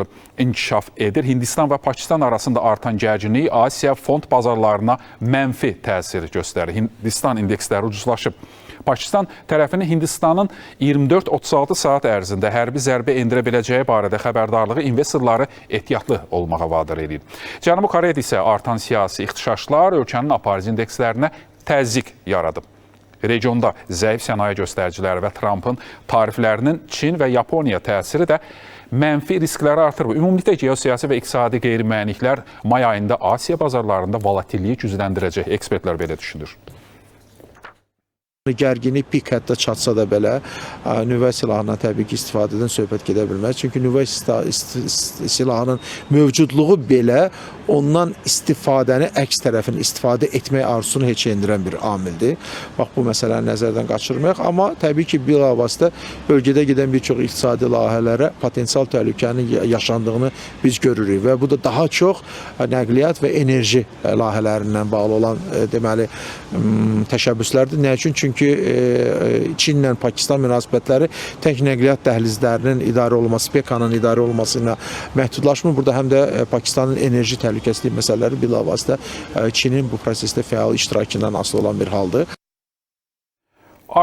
doğru inkişaf edir. Hindistan və Pakistan arasında artan gərginlik Asiya fond bazarlarına mənfi təsir göstərir. Hindistan indeksləri ucuzlaşıb. Pakistan tərəfini Hindistanın 24-36 saat ərzində hərbi zərbə endirə biləcəyi barədə xəbərdarlığı investorları ehtiyatlı olmağa vadar edir. Cənubi Koreyada isə artan siyasi ixtişaşlar ölkənin aparici indekslərinə təzyiq yaradıb. Regionda zəif sənaye göstəriciləri və Trumpın tariflərinin Çin və Yaponiya təsiri də mənfi riskləri artırır. Ümumilikdə geosiyasi və iqtisadi qeyri-müəyyənliklər may ayında Asiya bazarlarında volatilliyi gücləndirəcək. Ekspertlər belə düşünür. Gərginlik pik həddə çatsa da belə nüvə silahından təbii ki istifadədən söhbət gedə bilməz. Çünki nüvə silahının mövcudluğu belə ondan istifadəni əks tərəfin istifadə etmək arzusunu heç endirən bir amildir. Bax, bu məsələni nəzərdən qaçırmayaq. Amma təbii ki bilavasitə bölgədə gedən bir çox iqtisadi layihələrə potensial təhlükənin yaşandığını biz görürük və bu da daha çox nəqliyyat və enerji layihələrindən bağlı olan deməli təşəbbüslərdir. Nə üçün? Çünki Çinlə Pakistan münasibətləri tək nəqliyyat dəhlizlərinin idarə olunması, PECA-nın idarə olunması ilə məhdudlaşmır. Burada həm də Pakistanın enerji təhlükəsizliyi məsələləri bilavasitə Çinin bu prosesdə fəal iştirakından asılı olan bir haldır.